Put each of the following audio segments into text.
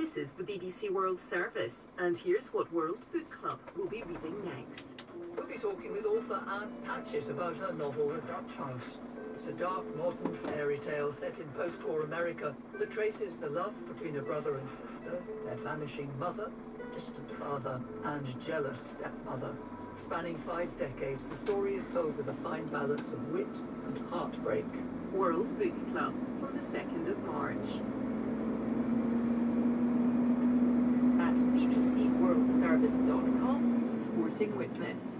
This is the BBC World Service, and here's what World Book Club will be reading next. We'll be talking with author Anne Patchett about her novel The Dutch House. It's a dark, modern fairy tale set in post-war America that traces the love between a brother and sister, their vanishing mother, distant father, and jealous stepmother. Spanning 5 decades, the story is told with a fine balance of wit and heartbreak. World Book Club from the 2nd of March. At bbcworldservice.com, Sporting Witness.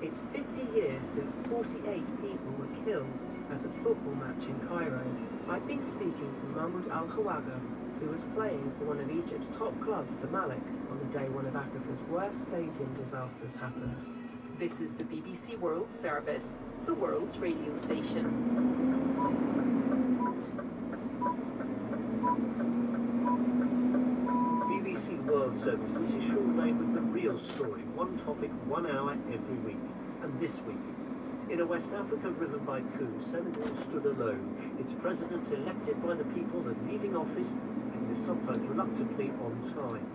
It's 50 years since 48 people were killed at a football match in Cairo. I've been speaking to Mahmoud Al-Khawaga, who was playing for one of Egypt's top clubs, Zamalek, on the day one of Africa's worst stadium disasters happened. This is the BBC World Service, the world's radio station. BBC World Service, this is Sean Lane with the real story. One topic, 1 hour every week. And this week, in a West Africa riven by coups, Senegal stood alone. Its president elected by the people and leaving office, even if sometimes reluctantly, on time.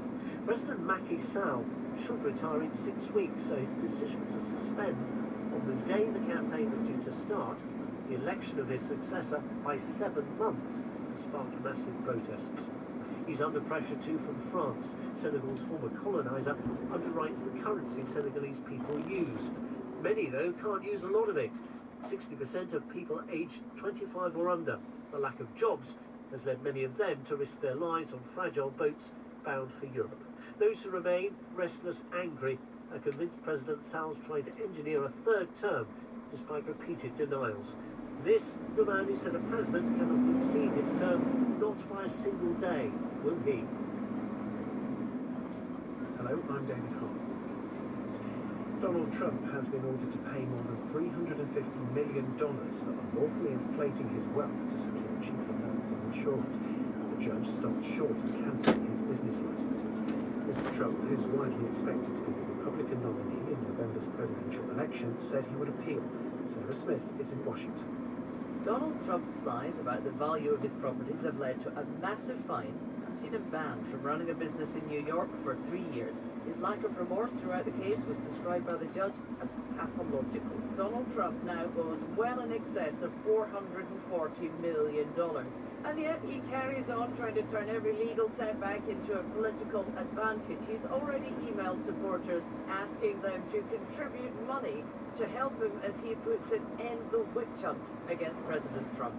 President Macky Sall should retire in 6 weeks, so his decision to suspend on the day the campaign was due to start the election of his successor by 7 months has sparked massive protests. He's under pressure too from France. Senegal's former coloniser underwrites the currency Senegalese people use. Many, though, can't use a lot of it. 60% of people aged 25 or under. The lack of jobs has led many of them to risk their lives on fragile boats bound for Europe. Those who remain, restless, angry, are convinced President Sall's trying to engineer a 3rd term, despite repeated denials. This, the man who said a president cannot exceed his term, not by a single day, will he? Hello, I'm David Hart. Donald Trump has been ordered to pay more than $350 million for unlawfully inflating his wealth to secure cheaper loans and insurance. The judge stopped short of cancelling his business licenses. Mr. Trump, who's widely expected to be the Republican nominee in November's presidential election, said he would appeal. Sarah Smith is in Washington. Donald Trump's lies about the value of his properties have led to a massive fine and seen him banned from running a business in New York for 3 years. His lack of remorse throughout the case was described by the judge as pathological. Donald Trump now owes well in excess of $440 million. And yet he carries on trying to turn every legal setback into a political advantage. He's already emailed supporters asking them to contribute money to help him, as he puts it, end the witch hunt against President Trump.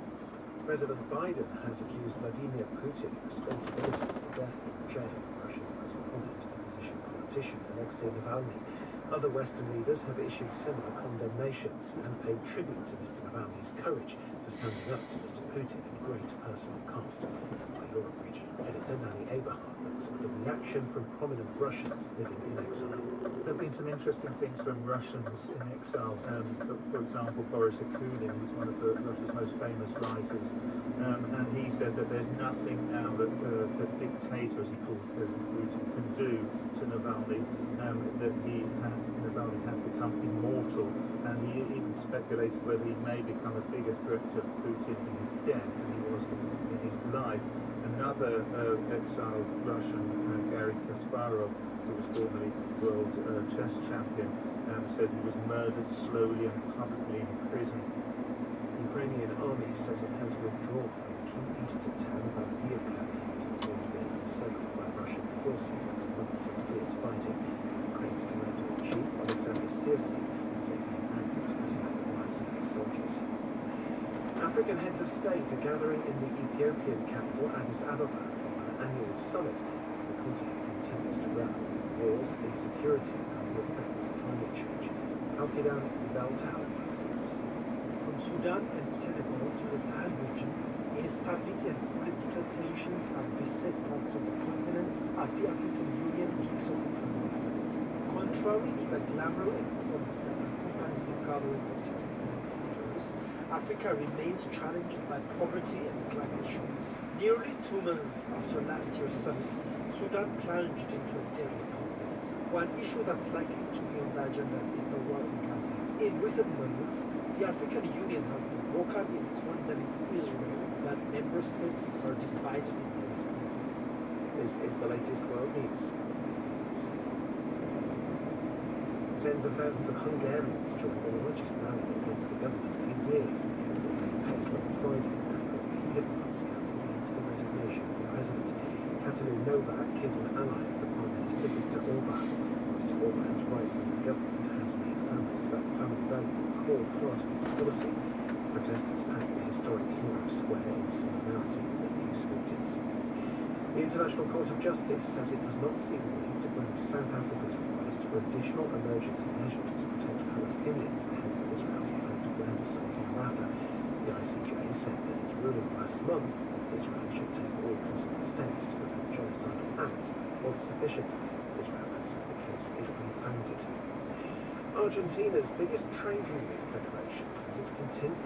President Biden has accused Vladimir Putin of responsibility for the death in jail of Russia's most prominent opposition politician, Alexei Navalny. Other Western leaders have issued similar condemnations and paid tribute to Mr. Navalny's courage for standing up to Mr. Putin at great personal cost. Our Europe regional editor Nani Eberhard looks at the reaction from prominent Russians living in exile. There have been some interesting things from Russians in exile. For example, Boris Akunin, who's one of Russia's most famous writers, and he said that there's nothing now that the dictator, as he called President Putin, can do to Navalny, that Navalny had become immortal, and he even speculated whether he may become a bigger threat to Putin in his death than he was in his life. Another exiled Russian, Garry Kasparov, who was formerly world chess champion, said he was murdered slowly and publicly in prison. The Ukrainian army says it has withdrawn from the key eastern town of Avdiivka, to avoid being encircled by Russian forces after months of fierce fighting. Ukraine's commander-in-chief, Alexander Syrski, said he had acted to preserve the lives of his soldiers. African heads of state are gathering in the Ethiopian capital Addis Ababa for an annual summit as the continent continues to grapple with wars, insecurity and the effects of climate change. Kalkidan Daltau reports. From Sudan and Senegal to the Sahel region, instability and political tensions have beset parts of the continent as the African Union kicks off its annual summit. Contrary to the glamour and pomp that accompanies the gathering of the continent's leaders, Africa remains challenged by poverty and climate shocks. Nearly 2 months after last year's summit, Sudan plunged into a deadly conflict. One issue that's likely to be on the agenda is the war in Gaza. In recent months, the African Union has been vocal in condemning Israel, but member states are divided in their responses. The This is the latest world news. Tens of thousands of Hungarians joined the largest rally against the government for years in Budapest on Friday after a period of months campaigning to the resignation of the president. Katalin Novak is an ally of the Prime Minister Viktor Orban. Mr. Orban's right-wing government has made family value a core part of its policy. Protesters packed the historic Hero Square in solidarity with abuse victims. The International Court of Justice says it does not see the need to grant South Africa's request for additional emergency measures to protect Palestinians ahead of Israel's planned ground assault on Rafah. The ICJ said in its ruling last month that Israel should take all possible steps to prevent genocidal acts was sufficient. Israel has said the case is unfounded. Argentina's biggest trade union federation says it's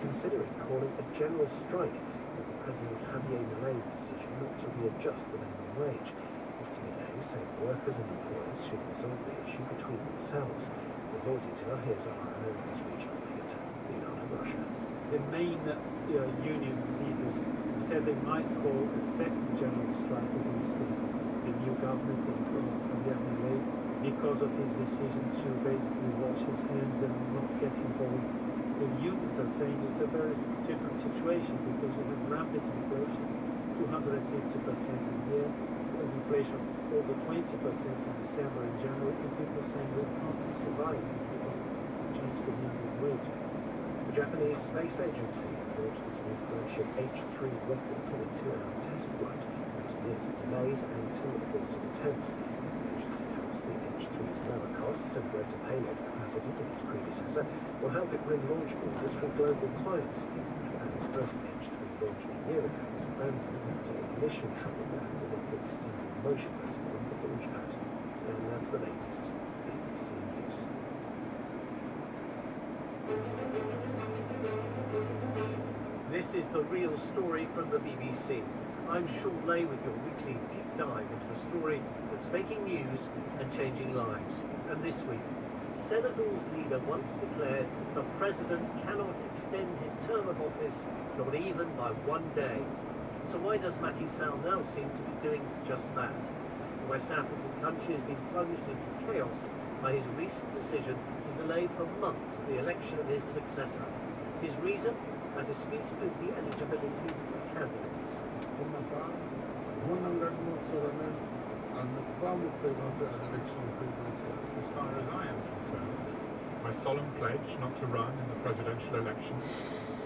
considering calling a general strike over President Javier Milei's decision not to readjust the minimum wage. Mr. Milei said workers and employers should resolve the issue between themselves. For more detail, here's our America's regional editor, Leonardo Rocha. The main union leaders said they might call a second general strike against the new government of Javier Milei because of his decision to basically wash his hands and not get involved. The unions are saying it's a very different situation because we have rampant inflation, 250% a year, an inflation of over 20% in December and January, and people saying we can't survive if we don't change the minimum wage. The Japanese Space Agency has launched its new flagship H3 rocket on a 2-hour test flight after years of delays and 2 aborted attempts. The agency hopes the H3's lower costs and greater payload capacity than its predecessor will help it win launch orders from global clients. Japan's first H3 launch a year ago was abandoned after ignition trouble left the rocket standing motionless on the launch pad. And that's the latest BBC News. This is The Real Story from the BBC. I'm Sean Lay with your weekly deep dive into a story that's making news and changing lives. And this week, Senegal's leader once declared the president cannot extend his term of office, not even by 1 day. So why does Macky Sall now seem to be doing just that? The West African country has been plunged into chaos by his recent decision to delay for months the election of his successor. His reason? A dispute over the eligibility of candidates. Pour ma part, mon engagement solennel à ne pas me présenter à l'élection présidentielle. As far as I am concerned, my solemn pledge not to run in the presidential election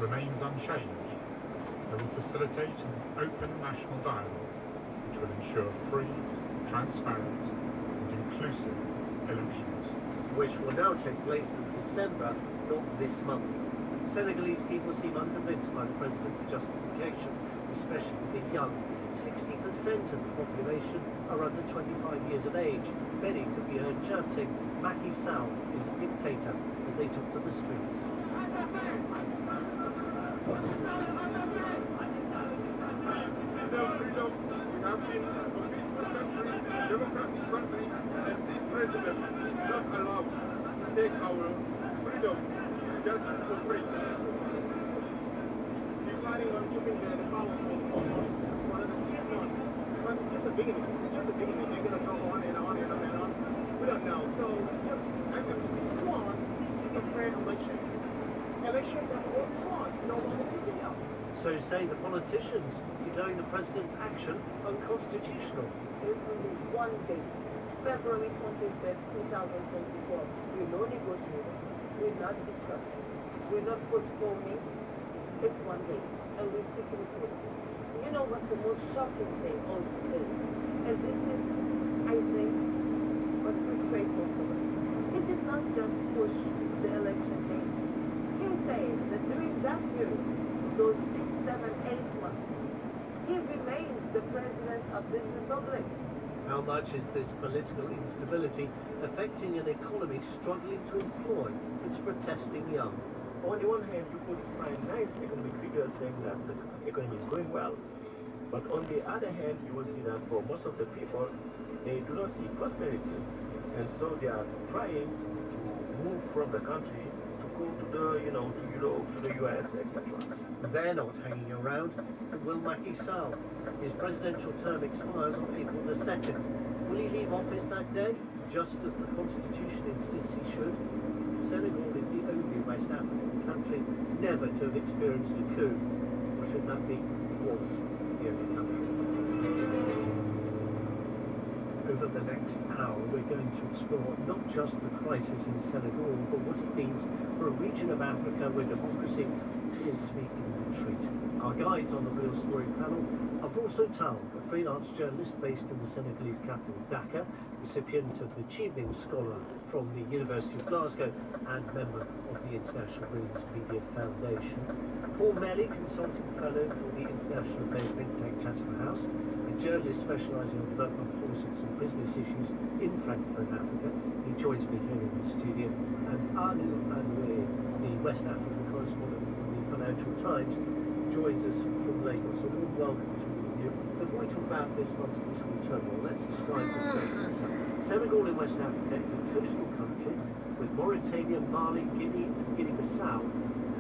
remains unchanged. I will facilitate an open national dialogue which will ensure free, transparent and inclusive elections. Which will now take place in December, not this month. Senegalese people seem unconvinced by the president's justification, especially the young. 60% of the population are under 25 years of age. Many could be heard chanting, Macky Sall is a dictator, as they took to the streets. Freedom, we have been a peaceful country, democratic country, and this president is not allowed to take our freedom just for free. They're planning on keeping the power for almost another 6 months. But it's just a beginning. It's just a beginning. They're going to go on and on and on and on. We don't know. So, as we go on, it's a fair election. Election, that's all we want. No one anything else. So say the politicians declaring the president's action unconstitutional. There's only one date, February 25th, 2024. We're not negotiating, we're not discussing, we're not postponing. It's one date, and we're sticking to it. You know what's the most shocking thing also is, and this is, I think, what frustrates most of us. He did not just push the election date. He's saying that during that period, those 6, 7, 8 months, he remains the president of this republic. How much is this political instability affecting an economy struggling to employ its protesting young? On the one hand, you could find nice economic figures saying that the economy is going well. But on the other hand, you will see that for most of the people, they do not see prosperity. And so they are trying to move from the country to go to Europe, to the US, etc. They're not hanging around, and will Macky Sall? His presidential term expires on April the 2nd. Will he leave office that day, just as the Constitution insists he should? Senegal is the only West African country never to have experienced a coup. Or should that be, was the only country? Over the next hour, we're going to explore not just the crisis in Senegal, but what it means for a region of Africa where democracy appears to be in retreat. Our guides on the Real Story panel are Bousso Tall, a freelance journalist based in the Senegalese capital Dakar, recipient of the Chevening Scholar from the University of Glasgow and member of the International Women's Media Foundation. Paul Melly, consulting fellow for the international affairs think tank Chatham House, a journalist specialising on development politics and business issues in Frankfurt, Africa. He joins me here in the studio. And Anu Anwe, the West African correspondent for the Financial Times, joins us from Lagos. A warm welcome to all of you. Before we talk about this month's political turmoil, let's describe the place itself. Senegal in West Africa is a coastal country with Mauritania, Mali, Guinea and Guinea-Bissau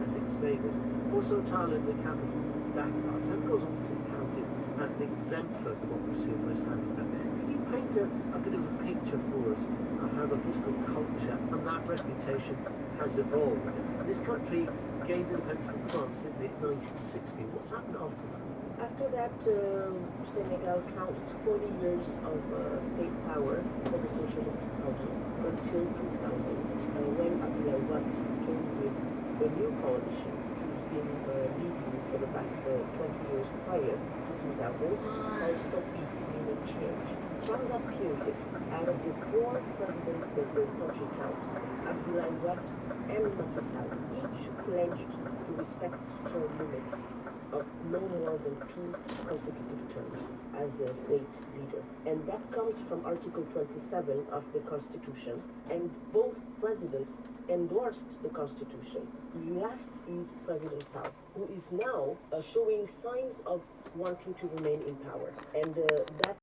as its neighbours. Also Tall in the capital, Dakar. Senegal is often touted as an exemplar democracy in West Africa. Can you paint a bit of a picture for us of how the political culture and that reputation has evolved? This country gained independence from France in the 1960s. What's happened after that? After that, Senegal counts 40 years of state power for the Socialist Party until 2000, when Abdoulaye Wade came with a new coalition. He's been leading for the past 20 years prior to 2000, also meaning change. From that period, out of the 4 presidents that the country counts, Abdoulaye Wade and Macky Sall each pledged to respect term limits of no more than 2 consecutive terms as a state leader. And that comes from Article 27 of the Constitution, and both presidents endorsed the Constitution. Last is President Sall, who is now showing signs of wanting to remain in power. And that